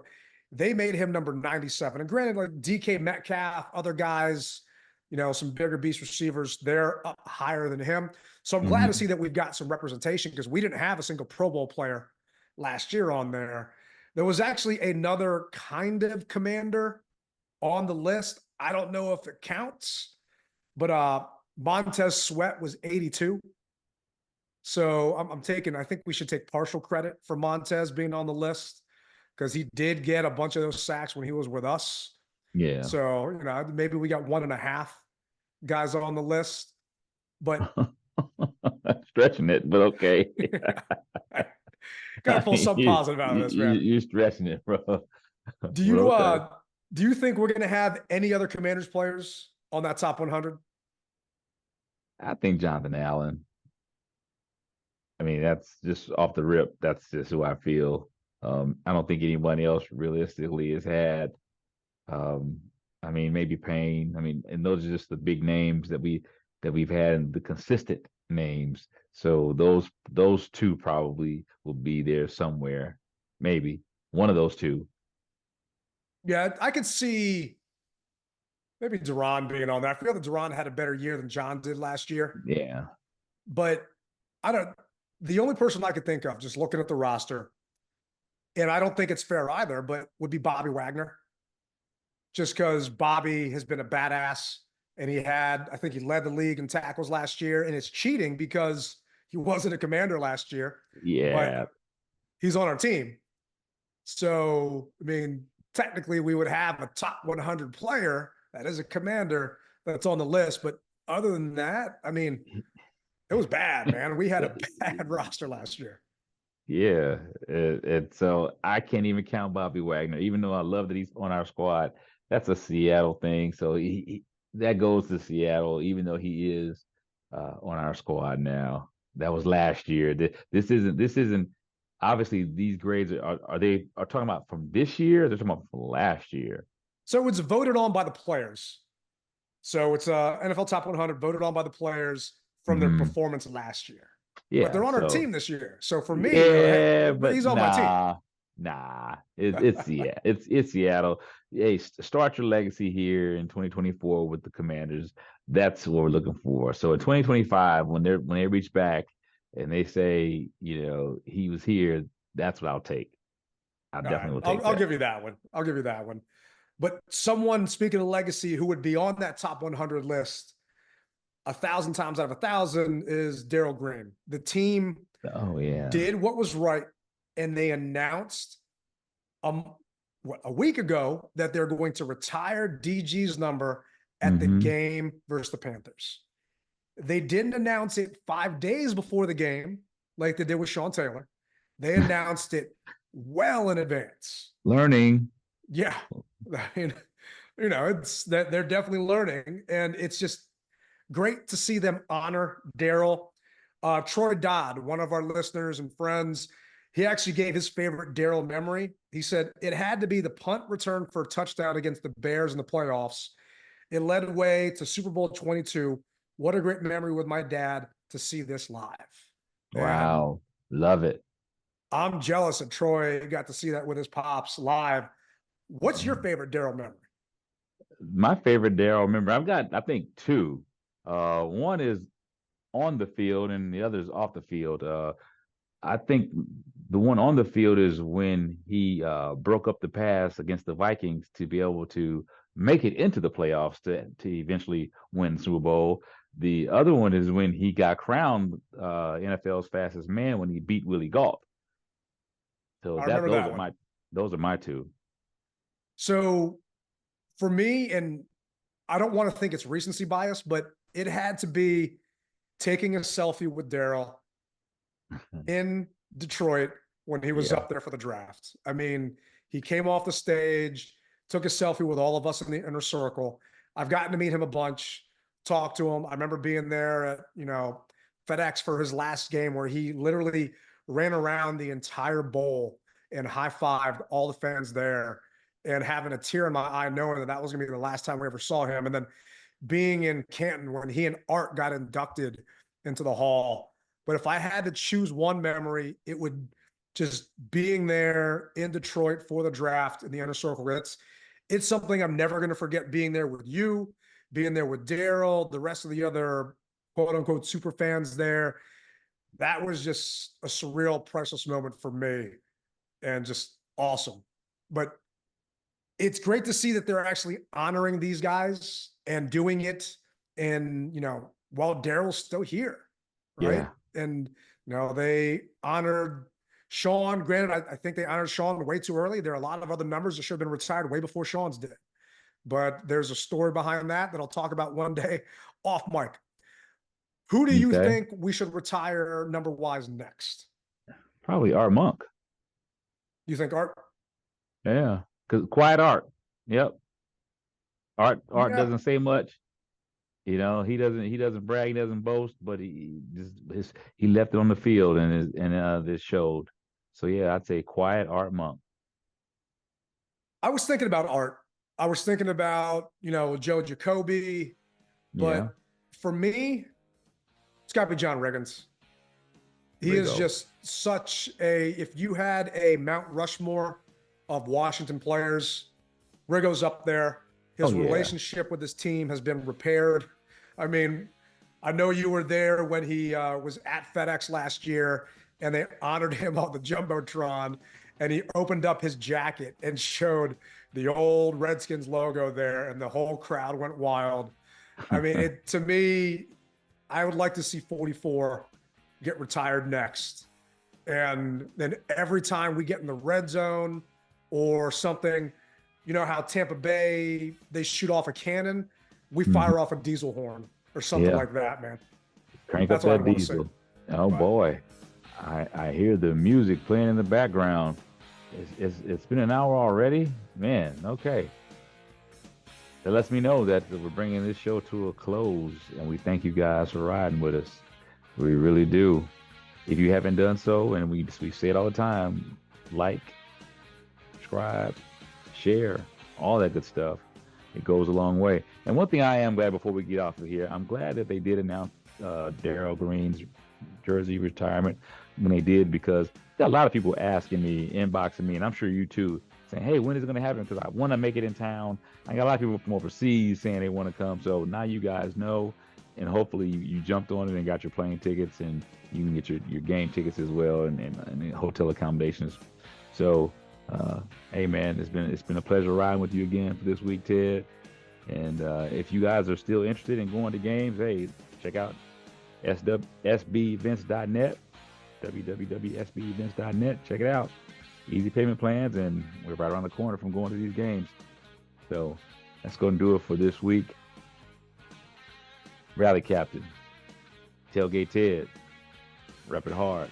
they made him number 97. And granted, like DK Metcalf, other guys, some bigger beast receivers, they're up higher than him. So I'm glad to see that we've got some representation because we didn't have a single Pro Bowl player last year on there. There was actually another kind of commander on the list. I don't know if it counts, but Montez Sweat was 82. So I think we should take partial credit for Montez being on the list because he did get a bunch of those sacks when he was with us. Yeah. So, maybe we got 1.5 guys on the list, but stretching it, but okay. Gotta pull something positive out of this, man. You're stretching it, bro. Do you think we're going to have any other Commanders players on that top 100? I think Jonathan Allen. I mean, that's just off the rip. That's just who I feel. I don't think anyone else realistically has had. Maybe Payne. And those are just the big names that we that we've had the consistent names. So those two probably will be there somewhere. Maybe one of those two. Yeah, I could see maybe Duran being on there. I feel that Duran had a better year than John did last year. Yeah. But the only person I could think of just looking at the roster, and I don't think it's fair either, but would be Bobby Wagner. Just because Bobby has been a badass and I think he led the league in tackles last year, and it's cheating because he wasn't a Commander last year. Yeah. But he's on our team. So, I mean, technically we would have a top 100 player that is a Commander that's on the list. But other than that, I mean, it was bad, man. We had a bad roster last year. Yeah. And so I can't even count Bobby Wagner, even though I love that he's on our squad. That's a Seattle thing. So that goes to Seattle, even though he is on our squad now. That was last year. This isn't obviously these grades are they talking about from this year? They're talking about from last year. So it's voted on by the players. So it's NFL Top 100 voted on by the players from their performance last year. Yeah, but they're on our team this year. So for me, but he's on my team. It's it's Seattle. Hey, start your legacy here in 2024 with the Commanders. That's what we're looking for. So in 2025, when they reach back and they say, he was here, that's what I'll take. I definitely will take. I'll give you that one. I'll give you that one. But someone, speaking of legacy, who would be on that top 100 list 1,000 times out of 1,000 is Darrell Green. The team did what was right, and they announced a week ago that they're going to retire DG's number at the game versus the Panthers. They didn't announce it 5 days before the game like they did with Sean Taylor. They announced it well in advance. Learning. Yeah. I mean, it's that they're definitely learning, and it's just great to see them honor Darrell. Troy Dodd, one of our listeners and friends, he actually gave his favorite Darrell memory. He said it had to be the punt return for a touchdown against the Bears in the playoffs. It led the way to Super Bowl 22. What a great memory with my dad to see this live. Wow. Love it. I'm jealous that Troy got to see that with his pops live. What's your favorite Darrell memory? My favorite Darrell memory, I've got, I think, two. One is on the field and the other is off the field. I think the one on the field is when he broke up the pass against the Vikings to be able to make it into the playoffs to eventually win the Super Bowl. The other one is when he got crowned NFL's fastest man when he beat Willie Gault. So those are my two. So for me, and I don't want to think it's recency bias, but it had to be taking a selfie with Darrell in Detroit when he was up there for the draft. I mean, he came off the stage, took a selfie with all of us in the inner circle. I've gotten to meet him a bunch, talk to him. I remember being there at, FedEx for his last game where he literally ran around the entire bowl and high-fived all the fans there and having a tear in my eye knowing that was going to be the last time we ever saw him. And then being in Canton when he and Art got inducted into the hall. But if I had to choose one memory, it would just being there in Detroit for the draft in the inner circle. It's something I'm never going to forget, being there with you, being there with Darrell, the rest of the other quote unquote super fans there. That was just a surreal, priceless moment for me and just awesome. But it's great to see that they're actually honoring these guys and doing it. And, while Darrell's still here, right? Yeah. And, they honored Sean. Granted, I think they honored Sean way too early. There are a lot of other numbers that should have been retired way before Sean's did. But there's a story behind that I'll talk about one day off mic. Who do you think we should retire number-wise next? Probably Art Monk. You think Art? Yeah, because Quiet Art. Yep. Art doesn't say much. He doesn't brag, he doesn't boast, but he left it on the field and this showed. So yeah, I'd say quiet Art Monk. I was thinking about Art. I was thinking about, Joe Jacoby, but For me, it's got to be John Riggins. He is just such a, if you had a Mount Rushmore of Washington players, Riggo's up there. His relationship with his team has been repaired. I mean, I know you were there when he was at FedEx last year and they honored him on the Jumbotron, and he opened up his jacket and showed the old Redskins logo there, and the whole crowd went wild. I mean, to me, I would like to see 44 get retired next. And then every time we get in the red zone or something, you know how Tampa Bay, they shoot off a cannon, we fire off a diesel horn or something like that, man. Crank up that diesel. Oh boy, I hear the music playing in the background. It's been an hour already, man. Okay, that lets me know that we're bringing this show to a close, and we thank you guys for riding with us. We really do. If you haven't done so, and we say it all the time, like, subscribe, share, all that good stuff. It goes a long way. And one thing I am glad, before we get off of here, I'm glad that they did announce Darrell Green's jersey retirement when they did, because there are a lot of people asking me, inboxing me, and I'm sure you too, saying, hey, when is it going to happen? Because I want to make it in town. I got a lot of people from overseas saying they want to come. So now you guys know, and hopefully you jumped on it and got your plane tickets, and you can get your game tickets as well, and hotel accommodations. So, hey man, it's been a pleasure riding with you again for this week, Ted. And if you guys are still interested in going to games, hey, check out sbevents.net, www.sbevents.net. Check it out. Easy payment plans, and we're right around the corner from going to these games. So that's going to do it for this week. Rally Captain, Tailgate Ted, rep it hard,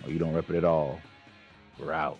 or you don't rep it at all. We're out.